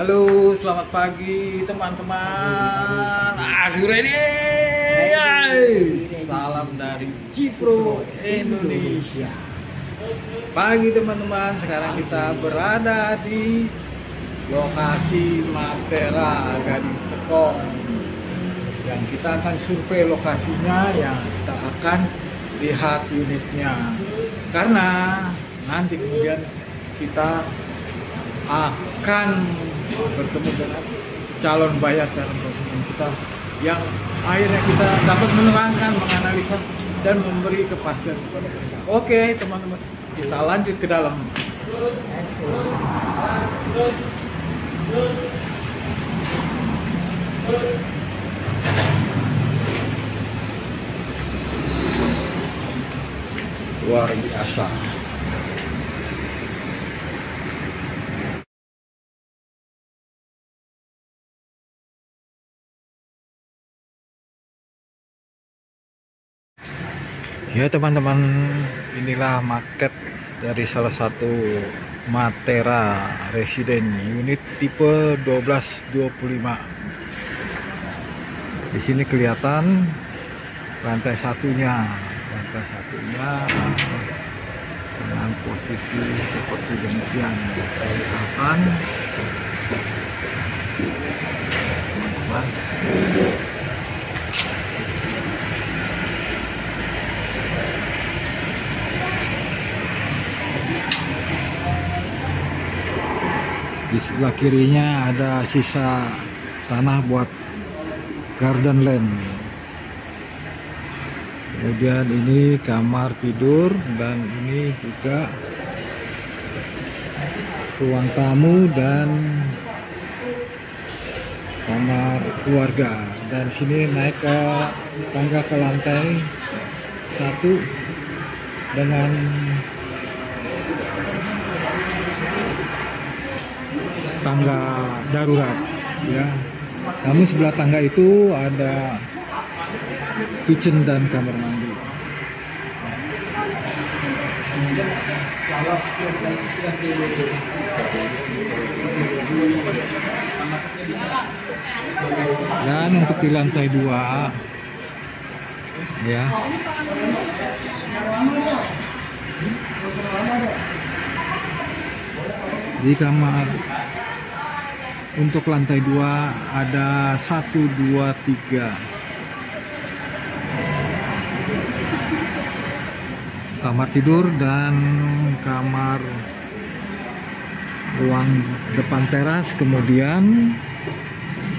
Halo, selamat pagi teman-teman. Ready? Salam dari Cipro Indonesia. Pagi teman-teman, sekarang kita berada di lokasi Matera Gading Serpong. Yang kita akan survei lokasinya, yang kita akan lihat unitnya. Karena nanti kemudian kita akan bertemu dengan calon konsumen kita yang akhirnya kita dapat menerangkan, menganalisa dan memberi kepastian kepada mereka. Oke teman-teman, kita lanjut ke dalam. Luar biasa. Ya teman-teman, inilah market dari salah satu Matera Residen unit tipe 1225. Di sini kelihatan lantai satunya dengan posisi seperti demikian. Kelihatan di sebelah kirinya ada sisa tanah buat garden land. Kemudian ini kamar tidur dan ini juga ruang tamu dan kamar keluarga. Dan sini naik ke tangga ke lantai 1 dengan tangga darurat ya. Namun sebelah tangga itu ada kitchen dan kamar mandi. Dan untuk di lantai 2 ya, di kamar untuk lantai 2 ada 1, 2, 3 kamar tidur dan kamar ruang depan teras, kemudian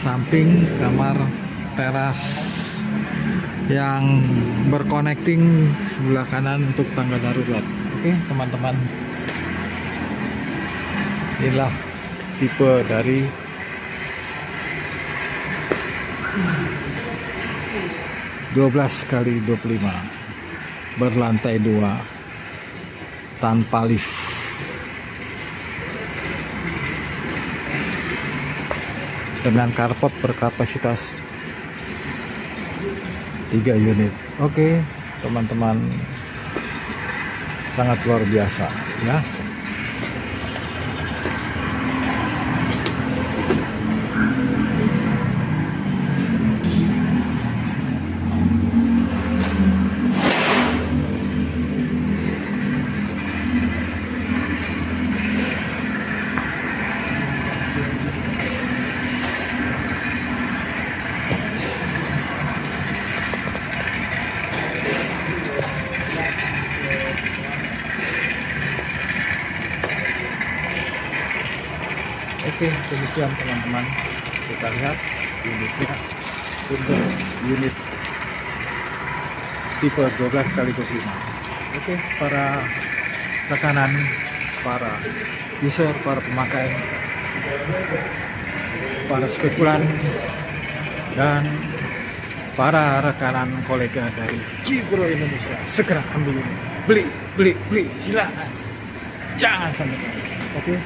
samping kamar teras yang berconnecting sebelah kanan untuk tangga darurat. Oke teman-teman, inilah tipe dari 12x25 berlantai 2 tanpa lift. Dengan carport berkapasitas 3 unit. Oke, teman-teman, sangat luar biasa ya. Oke, demikian teman-teman, kita lihat unitnya untuk unit tipe 12x25. Oke, para rekanan, para user, para pemakai, para spekulan, dan para rekanan kolega dari Cipro Indonesia, segera ambil ini, beli, silakan, jangan sampai kehabisan. Oke.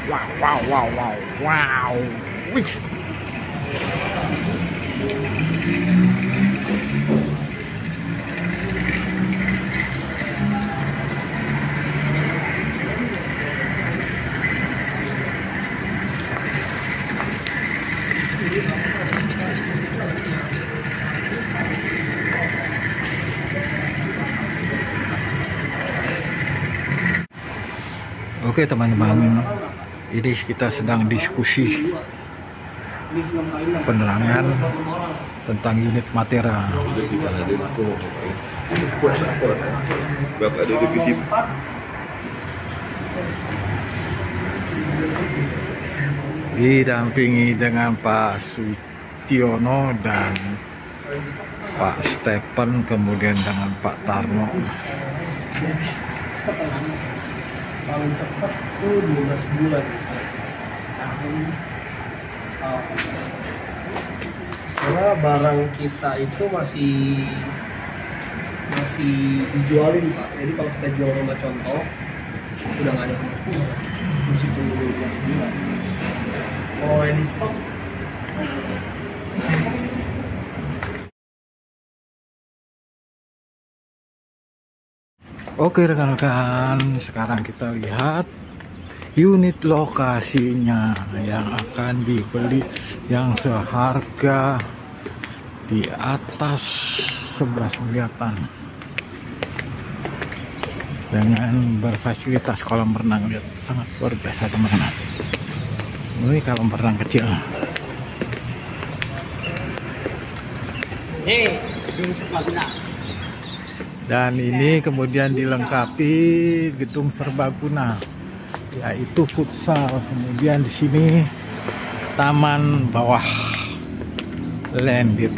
Wow. Wih. Oke teman-teman, ini kita sedang diskusi penerangan tentang unit Matera. Bapak duduk di situ. Didampingi dengan Pak Sutiono dan Pak Stephen, kemudian dengan Pak Tarno. Paling cepat tuh 12 bulan karena barang kita itu masih dijualin Pak. Jadi kalau kita jual rumah contoh udah nggak ada rumah, mesti tunggu 12 bulan. Kalau ready stock Oke rekan-rekan, sekarang kita lihat unit lokasinya yang akan dibeli, yang seharga di atas 11 miliaran dengan berfasilitas kolam renang. Lihat, sangat luar biasa teman-teman. Ini kolam renang kecil. Dan ini kemudian dilengkapi gedung serbaguna, yaitu futsal. Kemudian di sini taman bawah landed,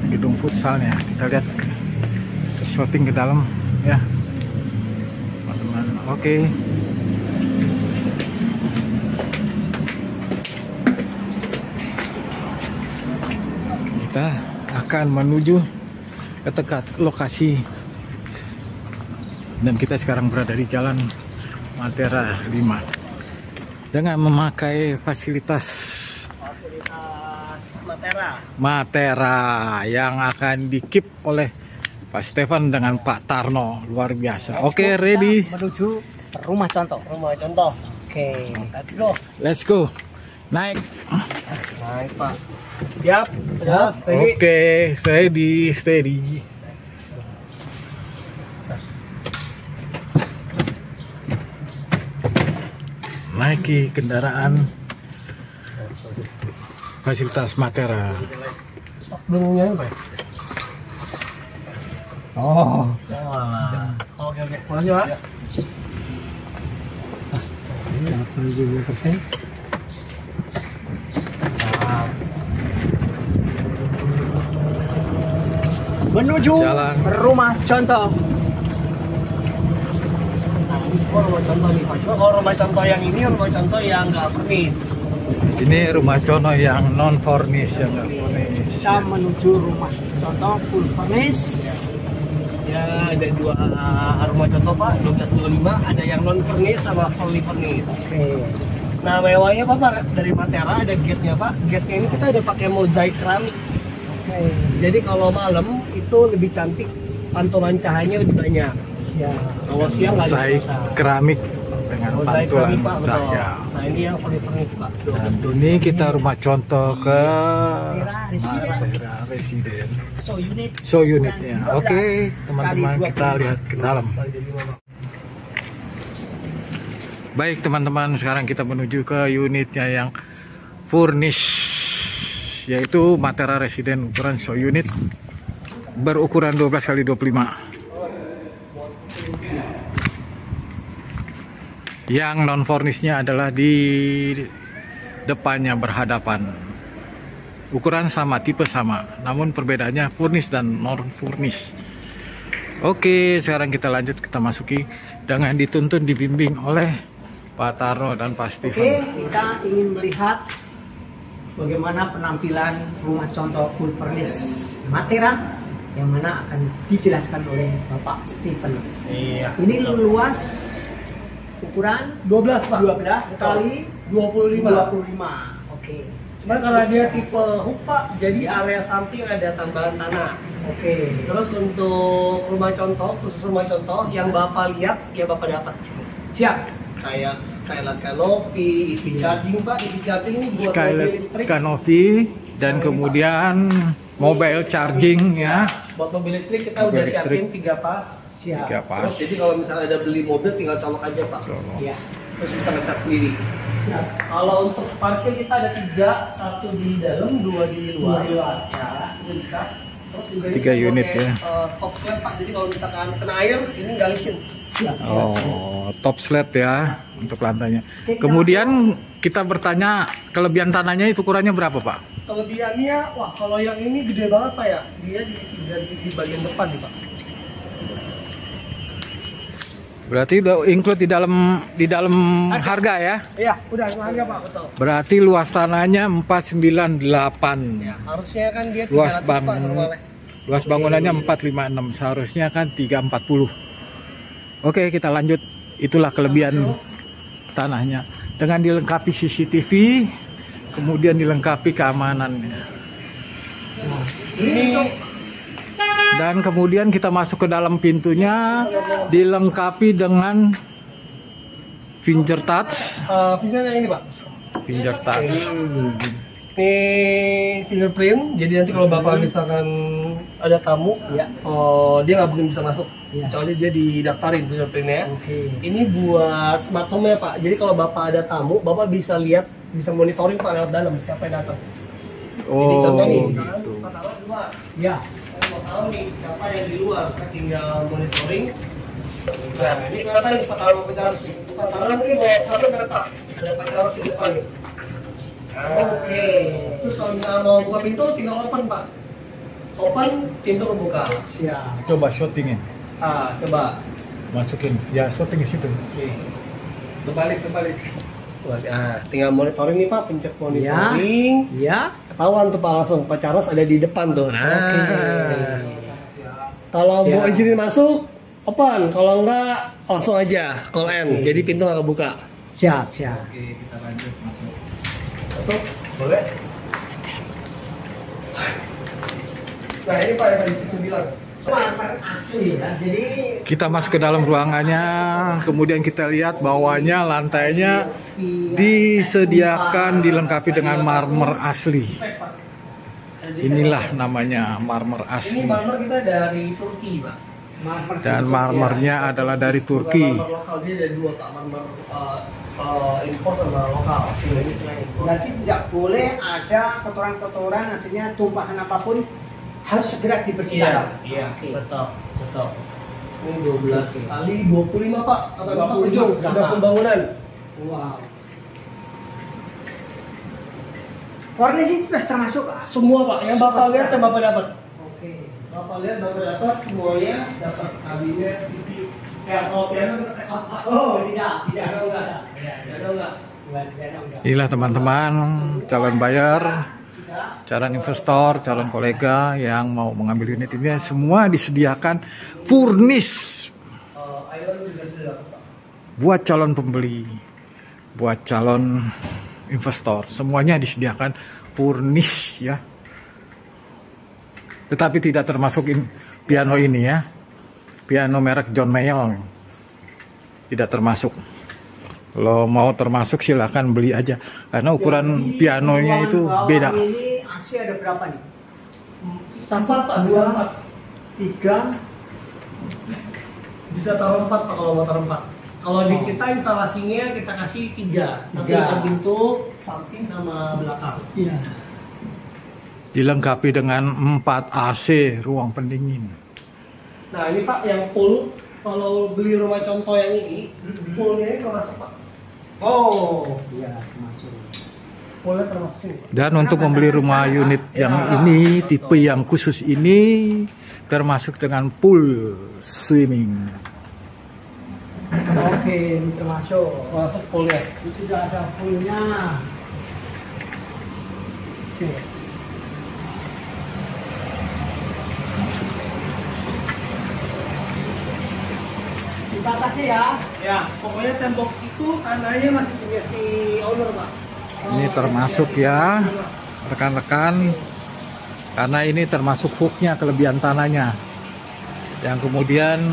gedung futsalnya. Kita lihat shooting ke dalam ya teman-teman. Oke. Kita akan menuju ke dekat lokasi, dan kita sekarang berada di Jalan Matera 5 dengan memakai fasilitas Matera yang akan dikip oleh Pak Stephen dengan Pak Tarno. Luar biasa. Oke, ready menuju rumah contoh. Oke, let's go. Naik Pak. Siap, steady. Oke, steady. Naiki kendaraan fasilitas Matera. Belum nyampe. Oh, Oke. Lanjut, Pak. Menuju Jalan rumah contoh. Nah, ini semua rumah contoh nih Pak. Cuma kalau rumah contoh yang ini rumah contoh yang nggak furnish. ini rumah contoh yang non furnish, yang nggak furnish. Kita menuju rumah contoh full furnish. Ya, ada dua rumah contoh Pak, 1225, ada yang non furnish sama fully furnish. Nah, mewahnya Pak dari Matera ada gate-nya Pak. Gate-nya ini kita udah pakai mozaik keramik. Jadi kalau malam itu lebih cantik, pantulan cahayanya lebih banyak. Kalau siang nggak ada. Mozaik keramik dengan pantulan cahaya. Nah, ini yang fully furnished Pak. Dan ini kita rumah contoh ke Matera Residen. So unitnya. Oke, teman-teman, kita lihat ke dalam. Baik teman-teman, sekarang kita menuju ke unitnya yang furnish, yaitu Matera Residen ukuran so unit berukuran 12x25. Yang non furnishnya adalah di depannya berhadapan. Ukuran sama, tipe sama, namun perbedaannya furnish dan non furnish. Oke, sekarang kita lanjut, kita masuki dengan dituntun dibimbing oleh Pak Tarno dan Pak Stephen. Oke, kita ingin melihat bagaimana penampilan rumah contoh full furnish Matera yang mana akan dijelaskan oleh Bapak Stephen. Iya. Ini luas ukuran 12 Pak. 12 kali 25. Oke. Cuma karena dia tipe hook Pak, jadi area samping ada tambahan tanah. Oke. Terus untuk rumah contoh, khusus rumah contoh yang Bapak lihat, ya Bapak dapat. Siap. Kayak skylight canopy, EV charging Pak. EV charging ini buat mobil Skylight listrik. canopy dan kemudian mobile charging ya. Buat mobil listrik kita Mobil udah listrik. siapin 3 pas Siap. 3 pas. Terus jadi kalau misalnya ada beli mobil tinggal colok aja Pak. Iya. Terus bisa ngecas sendiri. Siap. Kalau untuk parkir kita ada 3, 1 di dalam, 2 di luar. Ya, itu bisa. Terus juga 3 unit ya. Top slab Pak. Jadi kalau misalkan kena air ini nggak licin. Siap. Oh, top slab ya untuk lantainya. Kemudian kita bertanya kelebihan tanahnya itu ukurannya berapa Pak? Kelebihannya, wah kalau yang ini gede banget Pak ya. Dia di bagian depan nih Pak. Berarti udah include di dalam harga ya? Iya, udah harga Pak, betul. Berarti luas tanahnya 498. Ya, harusnya kan dia 300 Luas Pak normalnya. Luas bangunannya 456, seharusnya kan 340. Oke, kita lanjut. Itulah kelebihan tanahnya. Dengan dilengkapi CCTV, kemudian dilengkapi keamanannya. Dan kemudian kita masuk ke dalam pintunya, dilengkapi dengan finger touch. Fingernya ini Pak. Finger touch. Ini fingerprint, jadi nanti kalau Bapak misalkan ada tamu, dia nggak mungkin bisa masuk. Kecuali dia didaftarin fingerprintnya. Ini buat smart home ya Pak. Jadi kalau Bapak ada tamu, Bapak bisa lihat, bisa monitoring Pak lewat dalam siapa yang datang. Jadi contoh nih, gitu. Pak taruh di luar. Ya. Saya mau tahu nih siapa yang di luar, saya tinggal monitoring. Nah, ini kelihatan nih Pak taruh pencaras nih. Pak taruh mungkin bawa berapa? Ada pencaras di depan nih. Oke. Terus kalau misalnya mau buka pintu, tinggal open Pak. Open, pintu kebuka. Siap. Coba shootingin, Coba. masukin. Ya, shooting di situ. Oke. Terbalik. Tinggal monitoring nih Pak, pencet monitoring. Ya. Ketahuan tuh Pak langsung, Pak Charles ada di depan tuh. Kalau mau izinin masuk, open. Kalau enggak, langsung aja call end. Jadi pintu nggak kebuka. Siap. Oke, kita lanjut masuk. Masuk, boleh. Nah ini Pak yang tadi saya bilang. Asli ya, jadi Kita masuk ke dalam ruangannya, kemudian kita lihat bawahnya lantainya disediakan dilengkapi dengan marmer asli. Inilah namanya marmer ini asli. marmer kita dari Turki Pak. Dan marmernya adalah dari Turki. Marmer lokal dia ada 2 Pak, marmer impor sama lokal. Berarti tidak boleh ada kotoran-kotoran, artinya tumpahan apapun harus segera dibersihkan. Iya, betul. Ini 12 kali 25 Pak, atau 27 sudah pembangunan. Wow. Kornis itu sudah termasuk Pak? Semua Pak, yang Bapak lihat yang Bapak dapat. Oke. Bapak lihat Bapak dapat semuanya, dapat kabinet, TV. Ya, kalau piano Oh, tidak. enggak. Inilah teman-teman, calon buyer, calon investor, calon kolega yang mau mengambil unit ini, semua disediakan furnish Island juga sudah dapat Pak. buat calon pembeli, buat calon investor, semuanya disediakan furnish ya. Tetapi tidak termasuk piano ini ya, piano merek John Mayall tidak termasuk. Kalau mau termasuk silahkan beli aja, karena ukuran pianonya itu beda. Ini AC ada berapa nih? 4 Pak, bisa 4. 3. Bisa taruh 4 Pak kalau mau taruh 4. Kalau di kita instalasinya kita kasih 3. Satu depan pintu, samping sama belakang. Iya. Dilengkapi dengan 4 AC ruang pendingin. Nah ini Pak yang pool, kalau beli rumah contoh yang ini, poolnya ini termasuk Pak. Oh, iya termasuk. Poolnya termasuk sini. Dan untuk membeli rumah unit yang ini, tipe yang khusus ini, termasuk dengan pool swimming. Oke, ini termasuk. Masuk poolnya. Ini sudah ada poolnya. Oke. Dibatasi ya. Ya, pokoknya tembok itu tanahnya masih punya si owner Pak. Ini termasuk ya, rekan-rekan, karena ini termasuk hooknya, kelebihan tanahnya, yang kemudian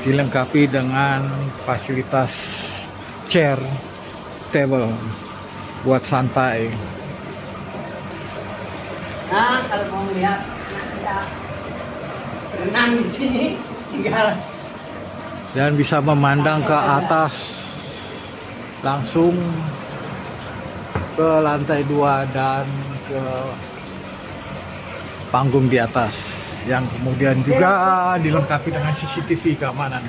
dilengkapi dengan fasilitas chair, table buat santai. Nah, kalau mau lihat bisa berenang di sini, tinggal dan bisa memandang ke atas langsung ke lantai 2 dan ke panggung di atas yang kemudian juga dilengkapi dengan CCTV keamanan.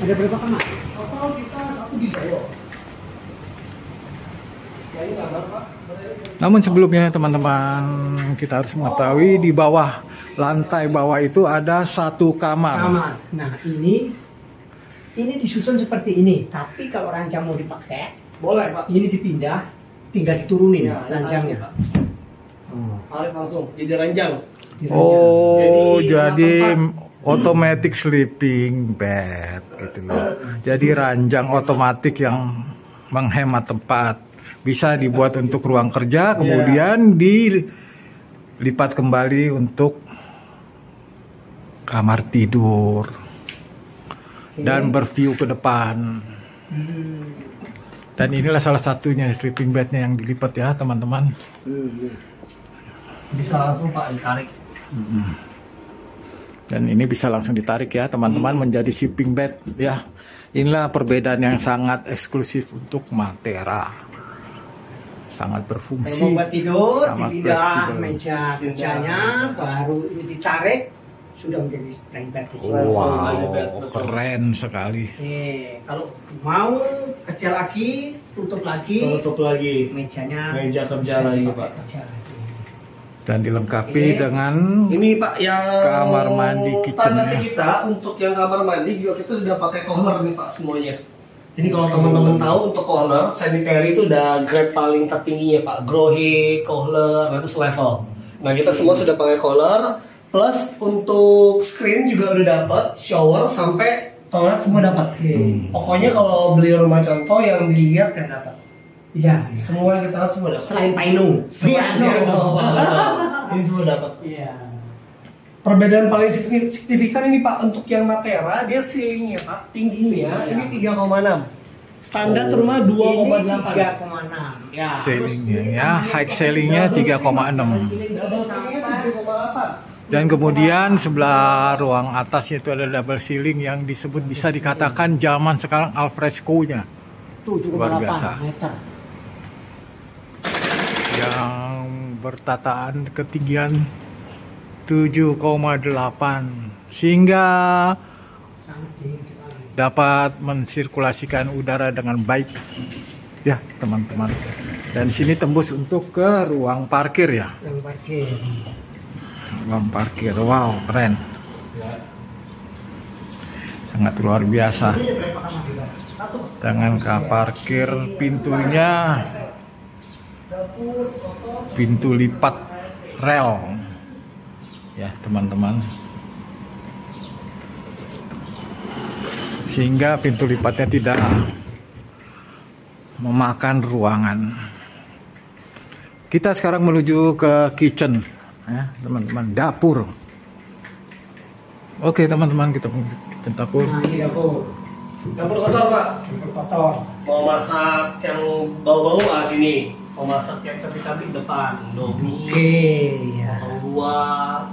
Ada berapa kamar? Namun sebelumnya teman-teman, kita harus mengetahui di bawah lantai bawah itu ada 1 kamar. Nah ini disusun seperti ini. Tapi kalau ranjang mau dipakai, Boleh Pak. ini dipindah, tinggal diturunin ranjangnya. Tarik langsung jadi ranjang. Oh, jadi tempat. automatic sleeping bed gitu loh. Jadi ranjang otomatis yang menghemat tempat. Bisa dibuat untuk ruang kerja, kemudian dilipat kembali untuk kamar tidur dan berview ke depan. Dan inilah salah satunya sleeping bednya yang dilipat ya teman-teman. Bisa langsung Pak ditarik. Dan ini bisa langsung ditarik ya teman-teman menjadi sleeping bed ya. Inilah perbedaan yang sangat eksklusif untuk Matera. Sangat berfungsi. Kalau mau buat tidur, sangat dipindah fleksibel. meja kerjanya, baru ini ditarik, sudah menjadi sleeping bed di sini. Wow, keren sekali. Kalau mau kecil lagi, tutup lagi, mejanya. Meja kerja lagi Pak. Kerja lagi. Dan dilengkapi dengan Ini Pak yang kamar mandi kitchennya. standarnya kita untuk yang kamar mandi juga kita sudah pakai kohler nih Pak semuanya. Jadi kalau teman-teman tahu untuk kohler, sanitary itu udah grade paling tertingginya Pak. Grohe, kohler, itu selevel. Nah kita semua sudah pakai kohler. Plus untuk screen juga udah dapat, shower sampai toilet semua dapat. Pokoknya kalau beli rumah contoh yang dilihat yang dapat. Iya. Semua yang kita lihat semua dapat. Selain Painu, Selain Piano, Pak. Ini semua dapat. Iya. Perbedaan paling signifikan ini Pak untuk yang Matera, dia ceilingnya Pak tingginya ini 3,6. Standar rumah 2,8. 3,6. Ya. ceilingnya ya, height ceilingnya 3,6. Double ceilingnya 7,8. Dan kemudian sebelah ruang atasnya itu ada double ceiling yang disebut bisa dikatakan zaman sekarang alfresco-nya. 7,8 Luar biasa. meter. Yang bertataan ketinggian 7,8 sehingga Sangat dingin sekali. dapat mensirkulasikan udara dengan baik ya teman-teman. Dan di sini tembus untuk ke ruang parkir ya. Yang parkir. Ruang parkir, wow keren, sangat luar biasa. Dengan parkir pintunya pintu lipat rel ya teman-teman, sehingga pintu lipatnya tidak memakan ruangan. Kita sekarang menuju ke kitchen ya teman-teman, dapur. Oke teman-teman, kita menuju kitchen dapur. Nah, ini dapur. Dapur kotor Pak. Dapur kotor. Mau masak yang bau-bau sini. Mau masak yang cantik-cantik depan. Domi. Oke, ya. Buat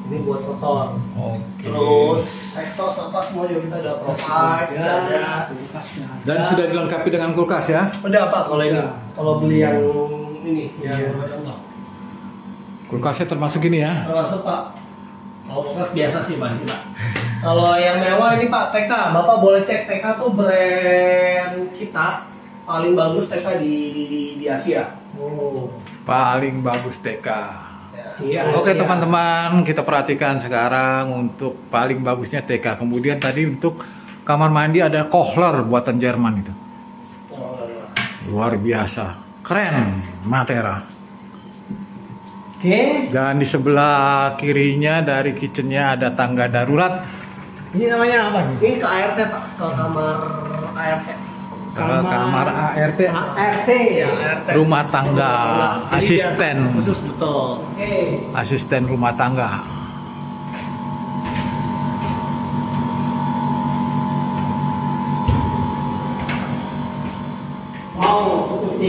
ini buat kotor. Oke. Terus exhaust apa semua juga kita udah provide. Ada. Dan sudah dilengkapi dengan kulkas ya. Udah Pak kalau ini. Udah. Kalau beli yang ini yang contoh. Kulkasnya termasuk ini ya. Termasuk Pak. Kalau kulkas biasa sih Pak kita. Kalau yang mewah ini Pak TK, Bapak boleh cek TK tuh brand kita paling bagus TK di Asia. Oh. Paling bagus TK. Iya. Oke siap. teman-teman, kita perhatikan sekarang untuk paling bagusnya TK. Kemudian tadi untuk kamar mandi ada Kohler buatan Jerman itu. Luar biasa, keren Matera. Oke. Dan di sebelah kirinya dari kitchennya ada tangga darurat. Ini namanya apa nih? Ini ke ART Pak, ke kamar ART. Ke kamar ART, ART. Ya, ART. rumah tangga, Jadi asisten, dia khusus betul. Oke. asisten rumah tangga.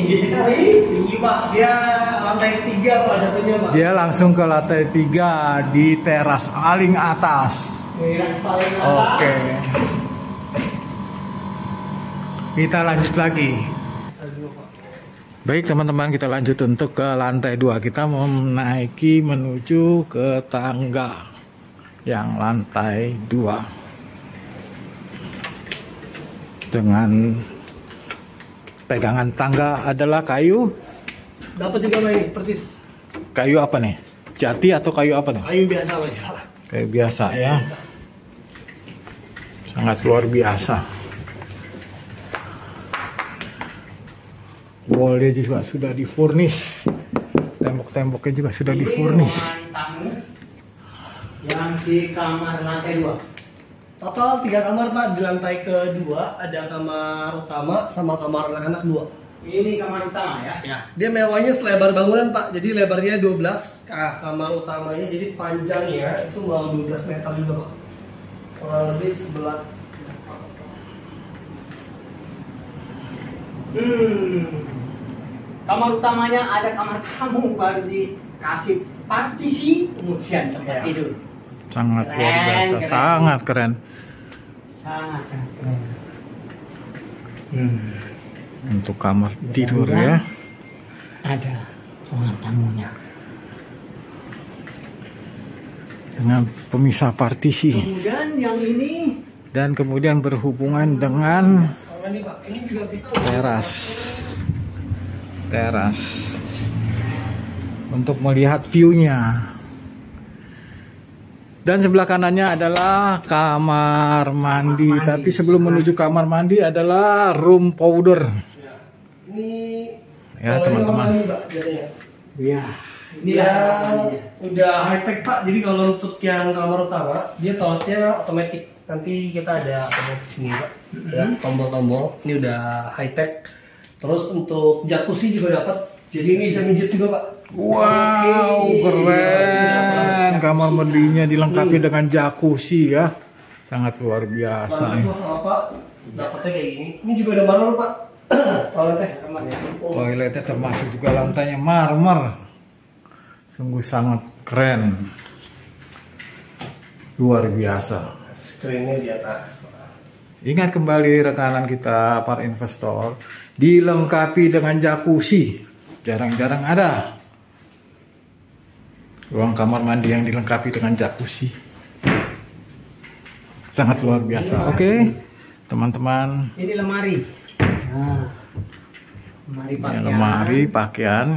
tinggi sekali. Tinggi Pak, dia lantai 3 Pak jatuhnya Pak. Dia langsung ke lantai 3 di teras paling atas. Yang paling atas. Oke. Kita lanjut lagi. Baik teman-teman, kita lanjut untuk ke lantai 2. Kita mau menaiki menuju ke tangga yang lantai 2 dengan pegangan tangga adalah kayu. Dapat juga Pak ini persis. Kayu apa nih? Jati atau kayu apa nih? Kayu biasa Pak. Kayu biasa ya. Sangat luar biasa. Wallnya juga sudah difurnish, tembok-temboknya juga sudah difurnish. Ruangan tamu yang di kamar lantai 2. Total 3 kamar Pak. Di lantai kedua ada kamar utama sama kamar anak-anak 2. Ini kamar utama ya. Ya, dia mewahnya selebar bangunan Pak. Jadi lebarnya 12. Kamar utamanya jadi panjangnya itu mau 12 meter juga Pak. Kurang lebih 11. Kamar utamanya ada kamar tamu, baru dikasih partisi, kemudian tempat tidur. Sangat luar biasa, Keren. sangat keren. Sangat keren. Untuk kamar tidur ya. Ada ruangan tamunya. Dengan pemisah partisi. Kemudian yang ini Dan kemudian berhubungan dengan Ini Pak, ini juga kita teras untuk melihat view-nya. Dan sebelah kanannya adalah kamar mandi. Tapi sebelum menuju kamar mandi adalah room powder. ini Ya kalau ini teman-teman. kamar mandi, Pak, jadinya. ya Dia udah high tech Pak. Jadi kalau untuk yang kamar utama dia toiletnya otomatis. Nanti kita ada otomatis sini Pak. Ada tombol-tombol. Ini udah high tech. Terus untuk jacuzzi juga dapat. Jadi ini bisa mijit juga Pak. Wow, keren. Kamar mandinya dilengkapi dengan jacuzzi ya. Sangat luar biasa. Bagus sama Pak. Dapatnya kayak gini. Ini juga ada marmer Pak. Toiletnya. Toiletnya termasuk juga lantainya marmer. Sungguh sangat keren. Luar biasa. Screennya di atas. Ingat kembali rekanan kita para investor, dilengkapi dengan jacuzzi. Jarang-jarang ada ruang kamar mandi yang dilengkapi dengan jacuzzi. Sangat luar biasa. Oke, teman-teman. ini lemari. Nah, lemari Ini pakaian. lemari pakaian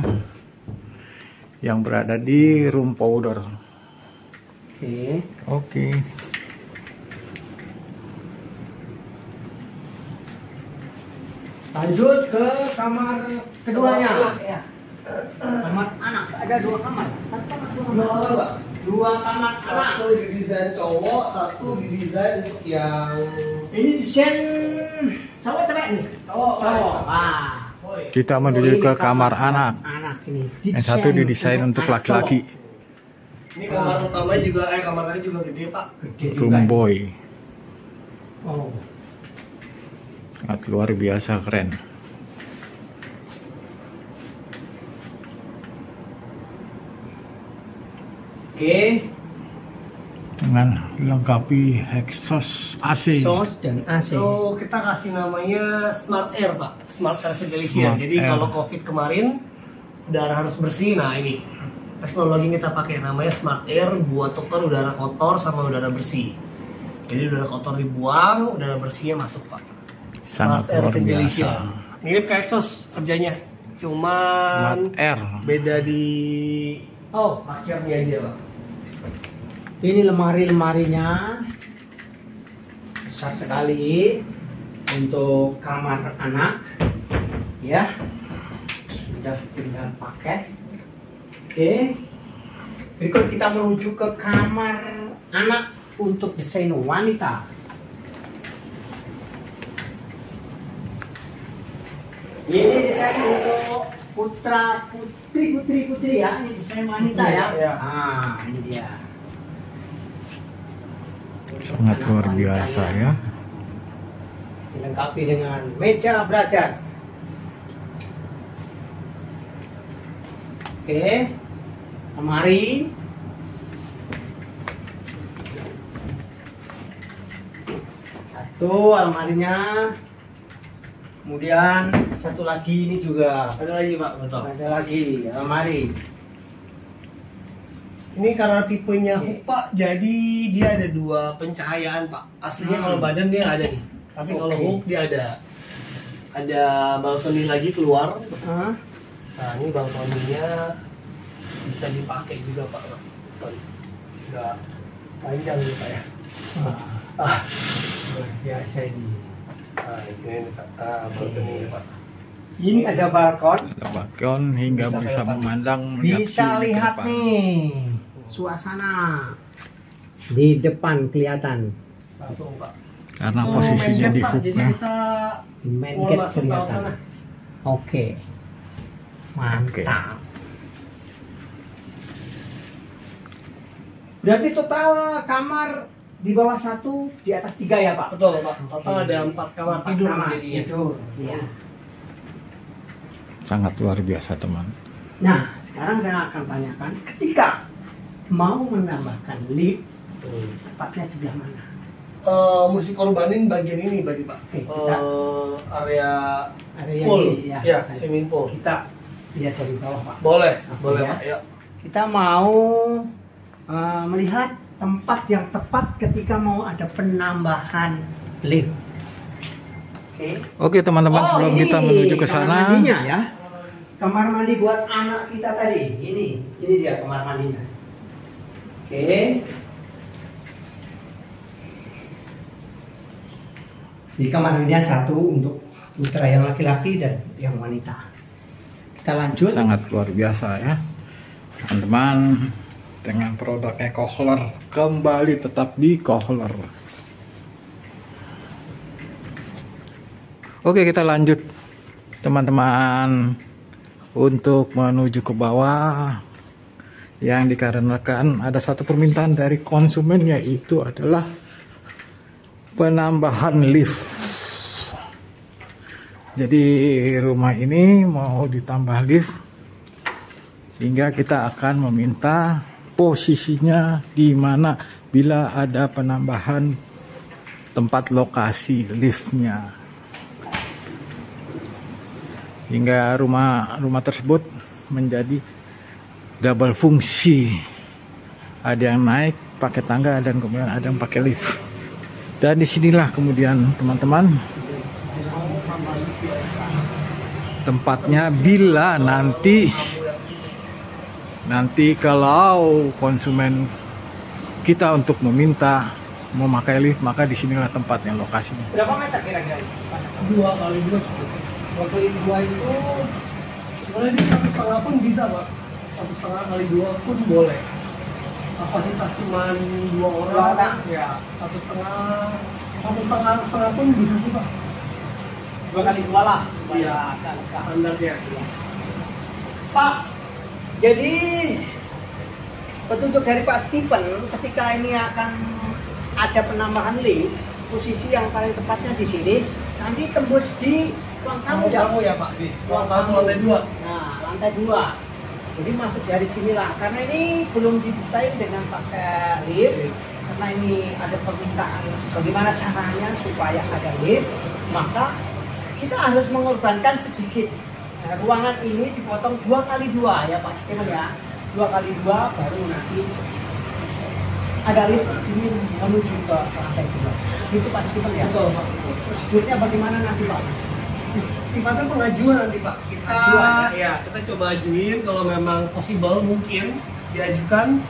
yang berada di room powder. Oke. Oke. Lanjut ke kamar keduanya. Ya. Kamar anak ada 2 kamar. Satu kamar, 2 Dua kamar. kamar Pak. 2 kamar anak. Satu didesain cowok, satu didesain untuk yang Ini desain cowok cewek nih. cowok. Ah. Kita menuju ke kamar anak. Anak ini. Yang satu didesain untuk anak laki-laki. Ini kamar utama juga, kamar lain juga gede Pak. cowok. Gede juga. Room boy. Oh. Sangat luar biasa keren. Oke. Dengan dilengkapi exhaust AC. Sos dan AC. So kita kasih namanya Smart Air Pak, Smart Air Ventilation. Smart Jadi Air. kalau COVID kemarin udara harus bersih. Nah ini teknologi yang kita pakai namanya Smart Air buat tukar udara kotor sama udara bersih. Jadi udara kotor dibuang, udara bersihnya masuk Pak. Sangat luar biasa. Mirip kayak exhaust kerjanya, Smart cuman Air. beda di parkirnya aja Pak. Ini lemari-lemarinya besar sekali untuk kamar anak, ya. Sudah tinggal pakai. Oke. Berikut kita menuju ke kamar anak untuk desain wanita. Ini desain untuk putri ya. Ini desain wanita ya. Ya. Ah, ini dia. Sangat luar biasa ya. Dilengkapi dengan meja belajar. Oke, lemari. Satu almarinya. Kemudian satu lagi ini juga. Ada lagi Pak, betul. Ada lagi almari. Ini karena tipenya hook Pak, jadi dia ada dua pencahayaan Pak. Aslinya kalau badan dia nggak ada nih, tapi kalau Oke. hook dia ada. Ada balkoni lagi keluar. Hah? Nah ini balkoninya bisa dipakai juga Pak. Nggak panjang nih Pak ya. Luar biasa ini. Nah ini Pak, balkoni ini Pak. Ini ada balkon. Ada balkon hingga Bisa bisa ke depan. memandang Bisa view ke lihat depan. nih suasana di depan kelihatan. Langsung Pak. Karena Oh, posisinya main di gate, Pak. Jadi hooknya. kita Di main mau gate masuk ke sana. kelihatan. Oke. Mantap. Berarti total kamar di bawah 1, di atas 3 ya Pak? Betul Pak. Total ada 4 kamar tidur Kamar jadinya. tidur. Ya. Sangat luar biasa teman. Nah, sekarang saya akan tanyakan ketika mau menambahkan lift, tepatnya sebelah mana? Musik korbanin bagian ini berarti Pak. Oke, kita- Area Area pool, ini, ya. ya, swimming pool. Kita lihat dari bawah Pak. Boleh, Oke, boleh ya. Pak. Ya. Kita mau melihat tempat yang tepat ketika mau ada penambahan lift. Oke. Oke teman-teman, sebelum ini kita menuju ke kamar sana, mandinya ya. Kamar mandi buat anak kita tadi. Ini dia kamar mandinya. Oke. Di kamar mandinya satu untuk putra yang laki-laki dan yang wanita. Kita lanjut. sangat luar biasa ya teman-teman, dengan produknya Kohler, kembali tetap di Kohler. Oke, kita lanjut teman-teman untuk menuju ke bawah, yang dikarenakan ada satu permintaan dari konsumen, yaitu adalah penambahan lift. Jadi rumah ini mau ditambah lift, sehingga kita akan meminta posisinya di mana bila ada penambahan tempat lokasi liftnya, sehingga rumah tersebut menjadi double fungsi. Ada yang naik pakai tangga dan kemudian ada yang pakai lift. Dan disinilah kemudian teman-teman tempatnya bila nanti kalau konsumen kita untuk meminta memakai lift, maka disinilah tempatnya, lokasinya. Berapa meter kira-kira? 2 kali 2 cukup. 2 kali 2 itu sebenarnya di 1,5 pun bisa Pak. 1,5 kali 2 pun boleh. Kapasitas cuma 2 orang. Ya, 1,5 pun bisa sih Pak. 2 kali 2 lah. Iya, standarnya. Pak, jadi petunjuk dari Pak Stephen ketika ini akan ada penambahan lift, posisi yang paling tepatnya di sini, nanti tembus di ruang tamu ya. Kamu ya Pak di ruang tamu lantai 2. Nah, lantai 2. Jadi masuk dari sinilah, karena ini belum didesain dengan pakai lift, karena ini ada permintaan bagaimana caranya supaya ada lift, maka kita harus mengorbankan sedikit. Nah, ruangan ini dipotong 2 kali 2 ya Pak Stephen ya. 2 kali 2 baru nanti ada lift ini menuju ke lantai 2. Itu Pak Stephen ya. Betul Pak. Prosedurnya bagaimana nanti Pak? Sifatnya pengajuan nanti Pak. Kita Ajuan, ya kita coba ajuin, kalau memang possible mungkin diajukan,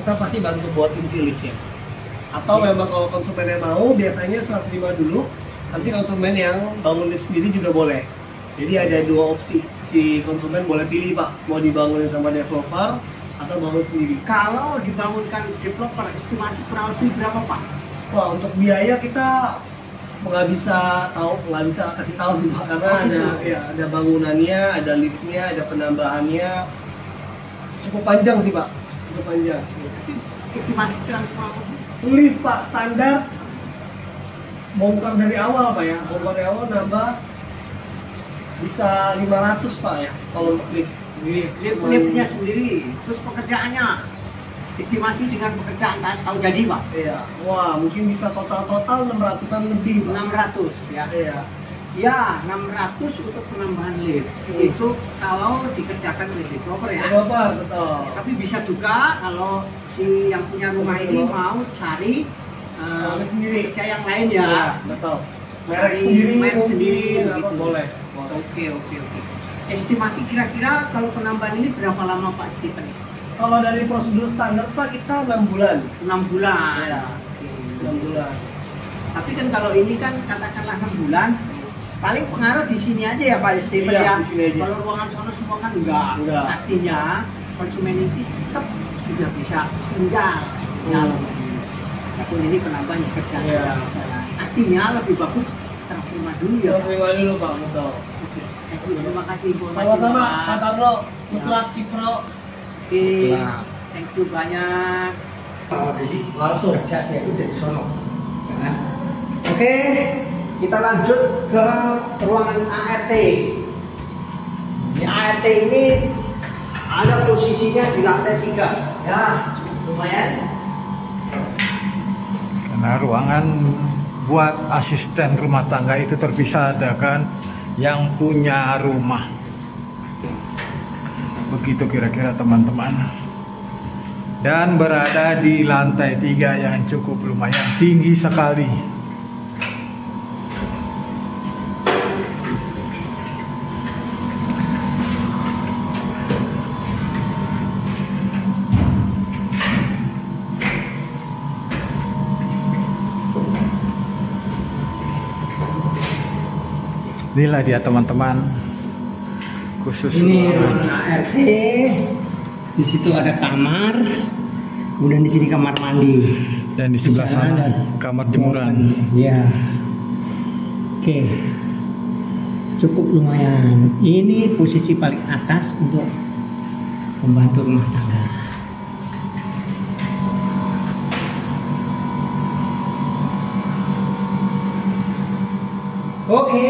kita pasti bantu buatin si liftnya. Atau memang kalau konsumennya mau, biasanya 105 dulu, nanti konsumen yang bangun lift sendiri juga boleh. Jadi ada 2 opsi, si konsumen boleh pilih Pak, mau dibangunin sama developer atau bangun sendiri. Kalau dibangunkan developer, estimasi kurang lebih berapa Pak? Wah, untuk biaya kita nggak bisa kasih tahu sih Pak, karena ada bangunannya, ada liftnya, ada penambahannya, cukup panjang sih Pak, cukup panjang. Estimasi kurang lebih. Lift Pak standar bongkar dari awal Pak ya, bongkar dari awal nambah bisa 500 Pak ya, kalau untuk lift Liftnya sendiri, terus pekerjaannya estimasi dengan pekerjaan tahu jadi Pak? Iya. Wah, mungkin bisa total 600-an lebih, Pak. 600 ya. Iya. Ya, 600 untuk penambahan lift. Itu kalau dikerjakan oleh developer ya. Developer, betul. Tapi bisa juga kalau si yang punya rumah ini mau cari sendiri kerja yang lain ya. Betul. Merek sendiri gitu. Boleh. Oke. Estimasi kira-kira kalau penambahan ini berapa lama Pak Stephen? Kalau dari prosedur standar Pak kita 6 bulan. 6 bulan. Iya. 6 bulan. Tapi kan kalau ini kan katakanlah 6 bulan, paling pengaruh di sini aja ya Pak Stephen Iya, ya. di sini aja. Kalau ruangan sana semua kan enggak. Artinya konsumen ini tetap sudah bisa tinggal dalam. Tapi ini penambahan kerja. Iya. Artinya lebih bagus serah terima dulu ya. Terima dulu Pak, betul. Oke. Terima kasih informasi. Sama-sama, Pak. Pak Tarno, mutlak Cipro. Oke. Thank you banyak. Langsung Kerjanya itu dari sono. Ya. Oke, kita lanjut ke ruangan ART. Di ART ini ada posisinya di lantai 3. Ya, lumayan. Karena ruangan buat asisten rumah tangga itu terpisah dengan yang punya rumah. Begitu kira-kira teman-teman. Dan berada di lantai 3 yang cukup lumayan tinggi sekali. Inilah dia teman-teman, khusus Ini ruangan. ruangan ART. Di situ ada kamar. Kemudian di sini kamar mandi. Dan di sebelah sana ada kamar jemuran. Ya. Oke. Cukup lumayan. Ini posisi paling atas untuk pembantu rumah tangga. Oke.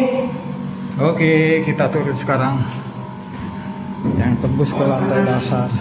Oke, kita turun sekarang. Yang tembus ke lantai dasar.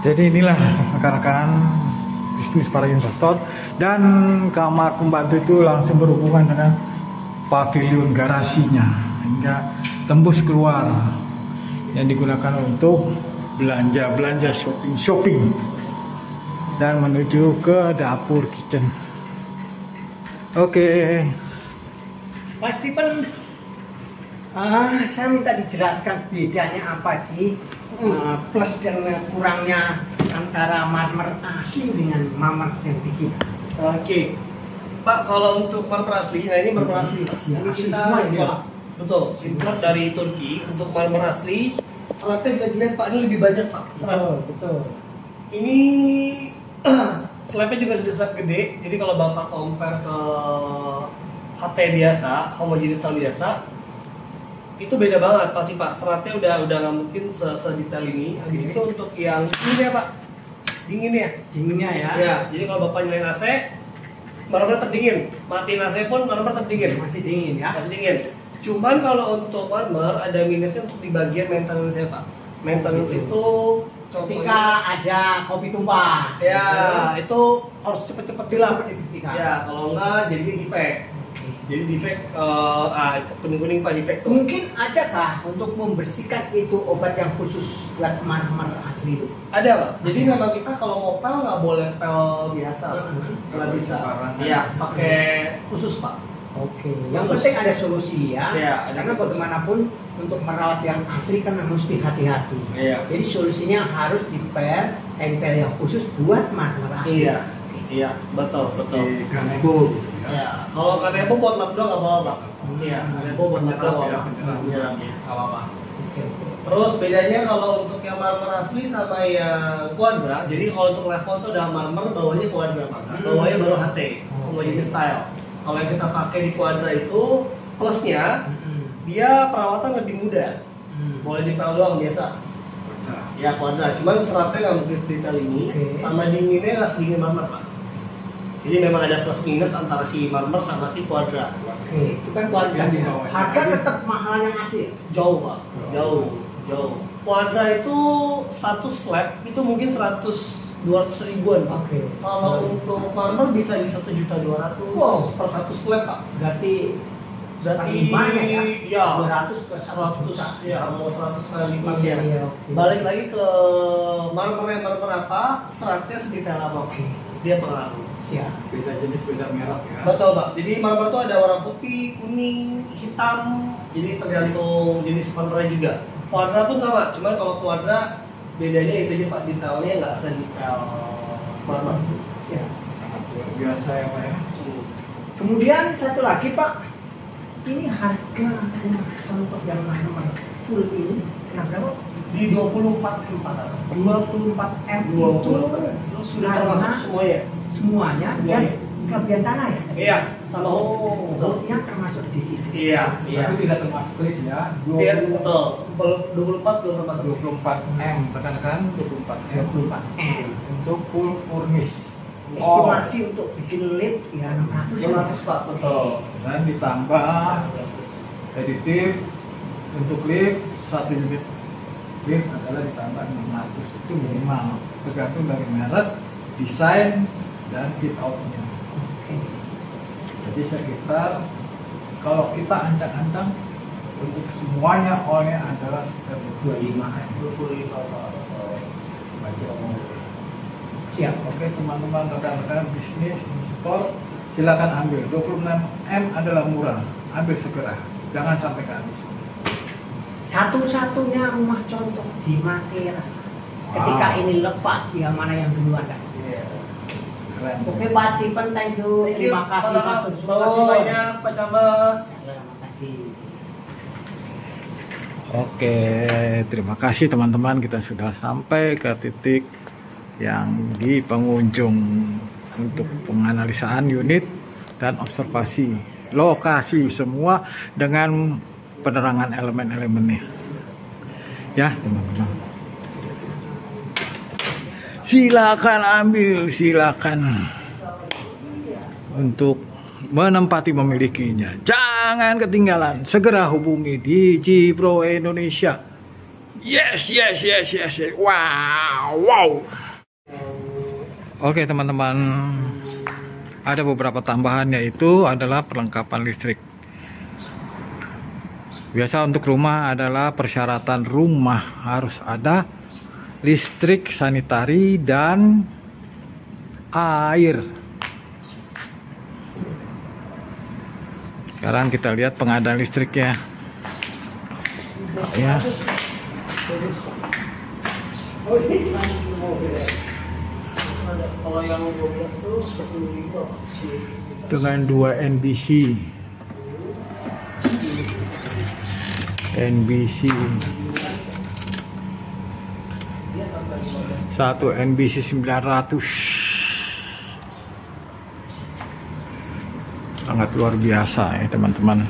Jadi inilah rekan-rekan bisnis para investor, dan kamar pembantu itu langsung berhubungan dengan pavilion garasinya hingga tembus keluar yang digunakan untuk belanja shopping dan menuju ke dapur kitchen. Oke. Pak Stephen, saya minta dijelaskan bedanya apa sih, plus dan kurangnya antara marmer asli dengan marmer yang bikin. Oke. Pak, kalau untuk marmer asli, nah ini marmer asli. Ya, Ini asli kita semua ini, import. Pak. Betul, import dari Turki untuk marmer asli. Seratnya bisa dilihat Pak, ini lebih banyak Pak. Serat. Betul. Ini slabnya juga sudah slab gede. Jadi kalau Bapak compare ke HT biasa, homogeneous style biasa, itu beda banget pasti Pak. Seratnya udah nggak mungkin sedetail ini. Habis itu untuk yang ini ya Pak, dingin ya. Dinginnya ya. Ya, jadi kalau Bapak nyalain AC, benar-benar terdingin. Matiin AC pun benar-benar terdingin. Masih dingin ya. Masih dingin. Cuman kalau untuk marmer ada minusnya untuk di bagian maintenance ya Pak. Maintenance itu Ketika ada kopi tumpah, ya itu harus cepet-cepet dilap. dibersihkan. Ya, kalau enggak jadi defect. Jadi defect kuning-kuning Pak, defect tuh. Mungkin adakah untuk membersihkan itu obat yang khusus buat marmer asli itu? Ada Pak. Jadi memang kita kalau ngopel nggak boleh pel biasa. Nggak bisa. Iya, pakai khusus Pak. Oke, yang penting ada solusi ya. Iya, ada Karena solusi. bagaimanapun untuk merawat yang asli kan mesti hati-hati. Iya. Jadi solusinya harus kain per yang khusus buat marmer asli. Iya, iya, betul, betul. Di Kanebo gitu ya. Ya, kalau kanebo buat lap doang nggak apa-apa. Iya, kanebo buat lap doang Penyerap ya, apa? penyerap. Penyerap ya, nggak apa-apa. Oke. Terus bedanya kalau untuk yang marmer asli sama yang quadra, jadi kalau untuk level itu udah marmer, bawahnya quadra Pak. Bawahnya baru HT, homogeneous style. Kalau yang kita pakai di quadra itu plusnya dia perawatan lebih mudah. Boleh dipel doang biasa. Ya quadra, cuman seratnya nggak mungkin sedetail ini, Oke. sama dinginnya nggak sedingin marmer Pak. Jadi memang ada plus minus antara si marmer sama si quadra. Oke, itu kan kualitas. Yang di bawah. Harga tetap mahal yang asli. Jauh Pak, jauh. Quadra itu satu slab itu mungkin 200 ribuan Pak. Oke. Kalau untuk marmer bisa di 1.200.000 Wow. per satu slab Pak. Berarti Berarti banyak ya? Ya, 200 ke 100 juta. ya, mau 100 kali lipat Iya, ya. iya, oke. Balik lagi ke marmer apa, seratnya sedetail apa Pak. Dia pengaruh. Siap. Beda jenis, beda merek ya. Betul Pak. Jadi marmer itu ada warna putih, kuning, hitam. Jadi tergantung jenis marmernya juga. Quadra pun sama, cuman kalau quadra bedanya itu aja Pak, detailnya nggak sedetail marmer. Siap. Sangat luar biasa ya Pak ya. Kemudian satu lagi Pak, ini harga rumah contoh yang marmer full ini berapa? Di 24.400. 24 M Itu sudah termasuk karena semuanya. semuanya Semuanya. dan kelebihan tanah ya. Iya, sama betul. Hutnya termasuk di situ. Iya, iya. Tapi tidak termasuk lift ya. Iya, betul. 24 belum termasuk. 24 M, rekan-rekan 24 M 24 M. untuk full furnish. Estimasi untuk bikin lift ya 600 ya. 200 Pak, betul. Dan ditambah aditif untuk lift 1 unit lift adalah ditambah 600 itu minimal, tergantung dari merek, desain dan fit outnya. Oke. Jadi sekitar kalau kita ancang-ancang untuk semuanya all-nya adalah sekitar 25 M. 25 Pak. Baca omong. Siap. Oke teman-teman, rekan-rekan bisnis investor, silakan ambil. 26 M adalah murah, ambil segera, jangan sampai kehabisan. Satu-satunya rumah contoh di Matera. Ketika Wow. ini lepas, yang mana yang duluan kan? Iya. Keren. Oke Pak Stephen, thank you. Terima kasih Pak. Terima kasih banyak Pak Camas. Terima kasih. Oke, terima kasih teman-teman, kita sudah sampai ke titik yang di pengunjung untuk penganalisaan unit dan observasi lokasi semua dengan penerangan elemen-elemennya. Ya, teman-teman. Silakan ambil, silakan untuk menempati memilikinya. Jangan ketinggalan, segera hubungi Digi Pro Indonesia. Yes. Wow. Oke teman-teman, ada beberapa tambahan, yaitu adalah perlengkapan listrik. Biasa untuk rumah adalah persyaratan rumah harus ada listrik, sanitari, dan air. Sekarang kita lihat pengadaan listriknya. Ya. Kalau yang 12 tuh 10.000 Pak. Dengan 2 NBC. Satu NBC 900. Sangat luar biasa ya teman-teman.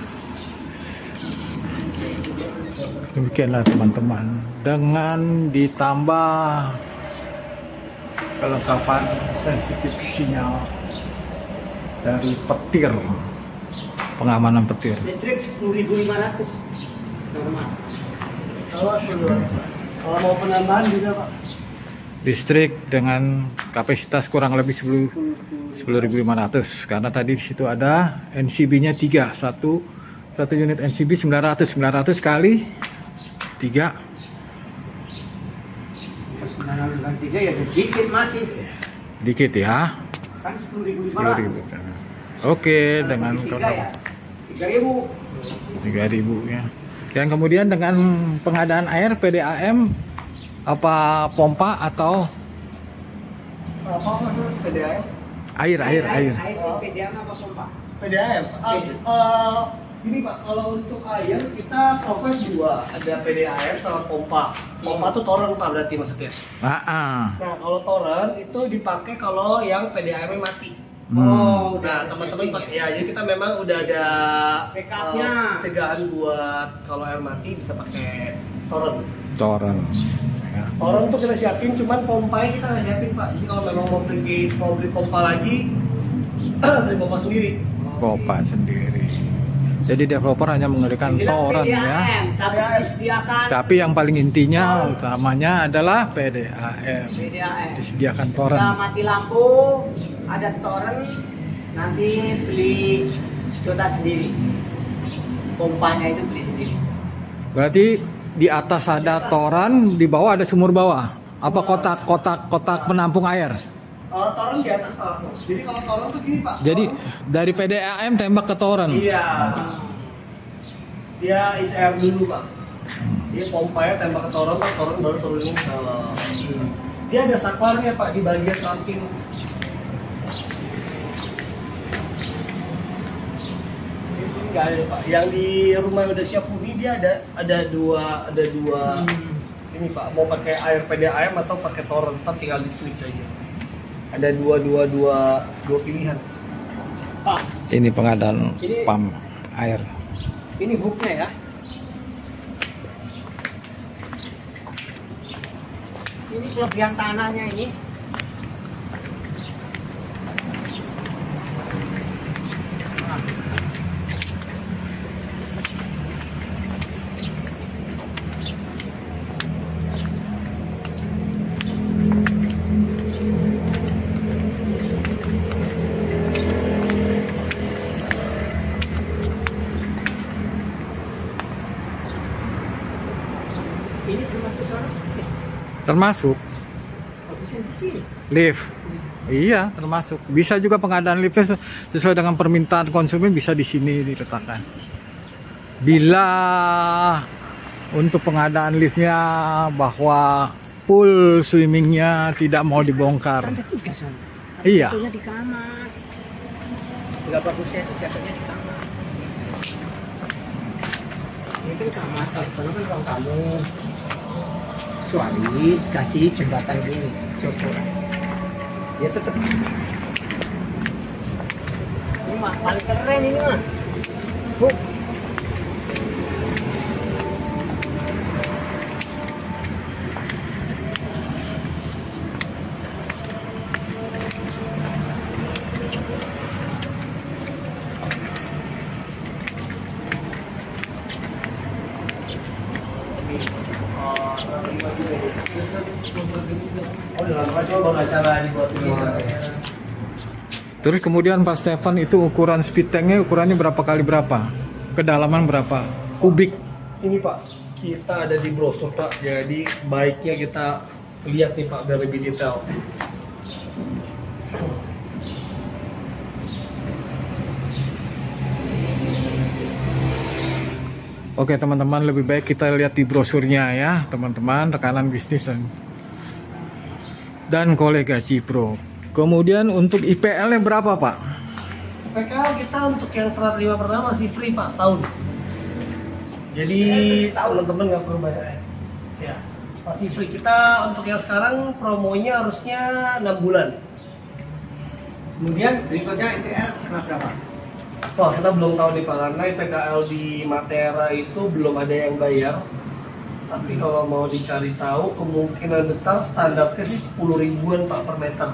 Demikianlah teman-teman, dengan ditambah kelengkapan sensitif sinyal dari petir, pengamanan petir. Listrik 10.500 normal. Kalau mau penambahan bisa Pak. Listrik dengan kapasitas kurang lebih 10.500, karena tadi di situ ada NCB-nya 3, satu unit NCB 900 kali 3. 903 ya sedikit masih. Dikit ya. Kan 10.500. 10.000. Oke, dengan Tiga ya. 3.000. 3.000 ya. Yang kemudian dengan pengadaan air PDAM apa pompa atau Apa maksud PDAM? air? Air PDAM apa pompa? PDAM. Ini Pak, kalau untuk air kita provide dua, ada PDAM sama pompa. Pompa tuh toren Pak berarti maksudnya. Nah kalau toren itu dipakai kalau yang PDAM-nya mati. Oh, Nah teman-teman ya, jadi kita memang udah ada Backupnya. cegahan buat kalau air mati bisa pakai toren. Toren. Ya. Toren tuh kita siapin, cuman pompanya kita nggak siapin Pak. Jadi kalau memang mau beli pompa lagi, beli pompa sendiri. Pompa sendiri. Jadi developer hanya menggunakan toren ya. Tapi disediakan Tapi yang paling intinya utamanya adalah PDAM. PDAM. Disediakan toren. Udah mati lampu, ada toren, nanti beli sedotan sendiri. Pompanya itu beli sendiri. Berarti di atas ada toren, di bawah ada sumur bawah. Apa kotak penampung air? Toren di atas langsung. Jadi kalau toren tuh gini Pak. Jadi dari PDAM tembak ke toren. Iya. Dia isi air dulu Pak. Dia pompanya tembak ke toren baru turunin ke sini. Dia ada saklarnya Pak di bagian samping. Di sini nggak ada Pak. Yang di rumah yang udah siap huni dia ada dua ini Pak. Mau pakai air PDAM atau pakai toren, ntar tinggal di switch aja. Ada dua pilihan. Pak, Ini pengadaan pam air. ini booknya ya. Ini kelebihan tanahnya ini. Ini termasuk sana sih. Termasuk Bagusnya di sini. lift. Iya, termasuk. Bisa juga pengadaan liftnya sesuai dengan permintaan konsumen bisa di sini diletakkan. Bila untuk pengadaan liftnya bahwa pool swimmingnya tidak mau dibongkar. Ada 3 sana. Iya. Jatuhnya di kamar. Enggak bagusnya itu jatuhnya di kamar. Ini kan kamar, kalau sana kan ruang tamu. Kecuali kasih jembatan gini, coba. Ya tetap. Ini mah paling keren ini mah. Bu. Terus kemudian Pak Stefan itu ukuran speed tanknya ukurannya berapa kali berapa? Kedalaman berapa? Kubik? Ini Pak, kita ada di brosur Pak, jadi baiknya kita lihat nih Pak biar lebih detail. Oke teman-teman, lebih baik kita lihat di brosurnya ya teman-teman, rekanan bisnis dan kolega Cipro. Kemudian untuk IPL-nya berapa Pak? PKL kita untuk yang 105 pertama masih free Pak setahun. Jadi teman-teman nggak perlu bayar. Ya, masih free. Kita untuk yang sekarang promonya harusnya 6 bulan. Kemudian berikutnya IPL kelas berapa? Wah, kita belum tahu nih Pak, karena PKL di Matera itu belum ada yang bayar. Tapi kalau mau dicari tahu, kemungkinan besar standarnya sih 10 ribuan Pak per meter.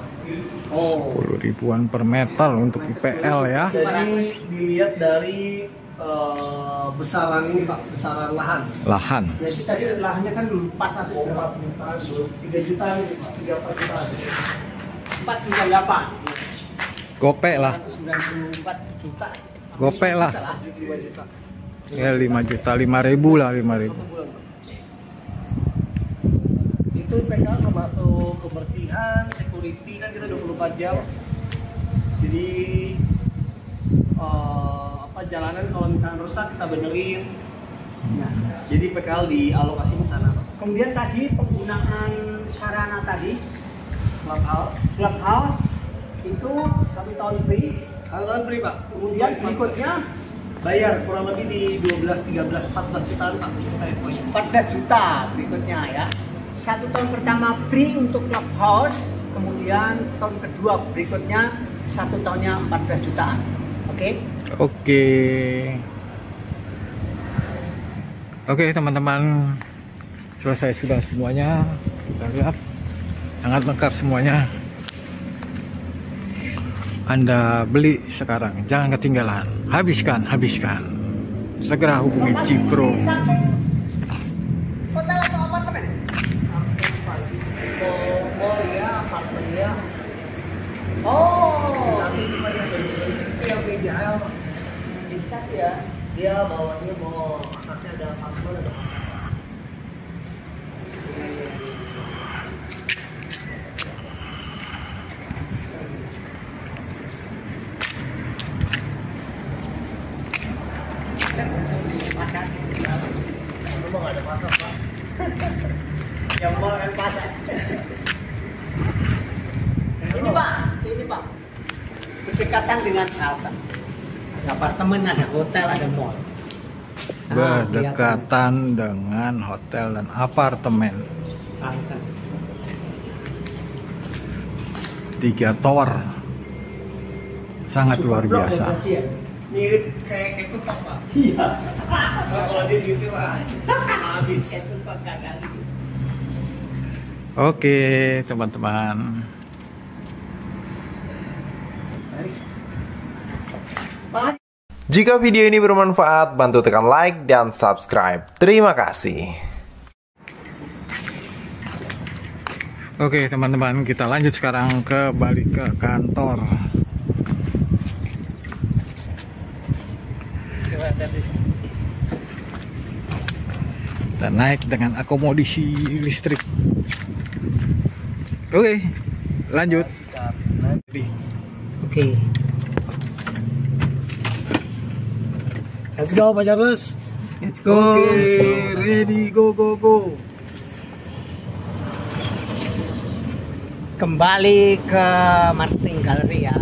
Oh, 10 ribuan per meter untuk IPL ya. Jadi dilihat dari besaran ini Pak, besaran lahan. Lahan. ya kita di lahannya kan dulu 400 berapa? 3 juta nih Pak, 3-4 juta. 498. Gopek lah. 194 juta. Gopek lah. 5 juta. Ya 5 juta, 5.000 lah, 5.000. Itu PKL termasuk kebersihan, security kan kita 24 jam. Jadi apa perjalanan kalau misalnya rusak kita benerin. Nah, jadi PKL dialokasiin ke sana, Pak. Kemudian tadi penggunaan sarana tadi clubhouse itu 1 tahun free. 1 tahun free, Pak. Kemudian berikutnya bayar kurang lebih di 12, 13, 14 jutaan, Pak. Kita infonya. 14 juta berikutnya ya. 1 tahun pertama free untuk clubhouse, kemudian tahun kedua berikutnya 1 tahunnya 14 jutaan. Oke? Oke teman-teman, selesai sudah semuanya. Kita lihat sangat lengkap semuanya. Anda beli sekarang, jangan ketinggalan. Habiskan. Segera hubungi Cipro. Hotel atau apartemen? Mall ya, apartemen ya. Oh, Di samping cuma itu yang PJL, Pak. bisa ya. Dia bawahnya mau atasnya ada apartemen, ada hotel. Pasar. Rumah nggak ada pasar, Pak. Yang mau kan pasar. Ini Pak. Berdekatan dengan apa? Ada apartemen, ada hotel, ada mall. Berdekatan dengan hotel dan apartemen. 3 tower. Sangat luar biasa. Mirip kayak ketupat, Pak. Iya. Kalau dia gitu, Pak, habis. Oke teman-teman. Jika video ini bermanfaat, bantu tekan like dan subscribe. Terima kasih. Oke teman-teman, kita lanjut sekarang balik ke kantor. Dan naik dengan akomodasi listrik. Oke, lanjut. Oke. Let's go, Pak Charles. Let's go. Oke, ready, go. Kembali ke Marketing Gallery ya.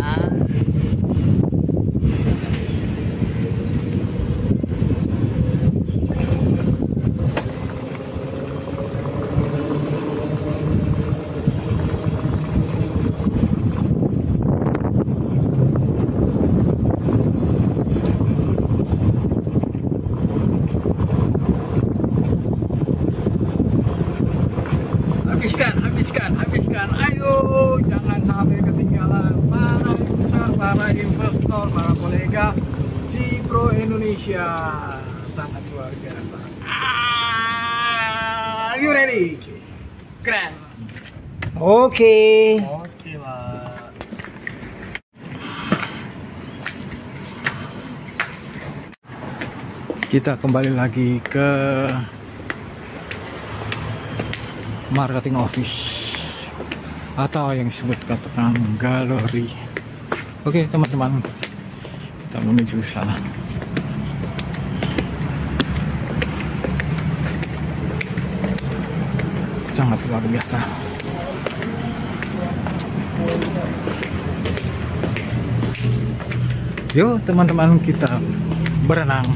Habiskan. Ayo, jangan sampai ketinggalan. Para user, para investor, para kolega Cipro Indonesia, sangat luar biasa. Are you ready? Keren. Oke, Pak. Kita kembali lagi ke marketing office atau yang disebut katakan galeri. Oke teman-teman, kita menuju ke sana. Sangat luar biasa. Yuk teman-teman, kita berenang.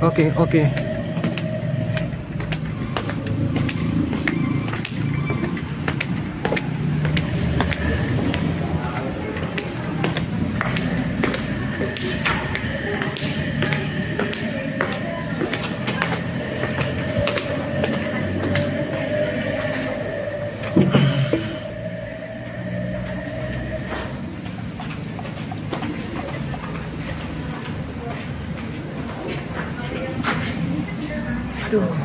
Oke. aduh.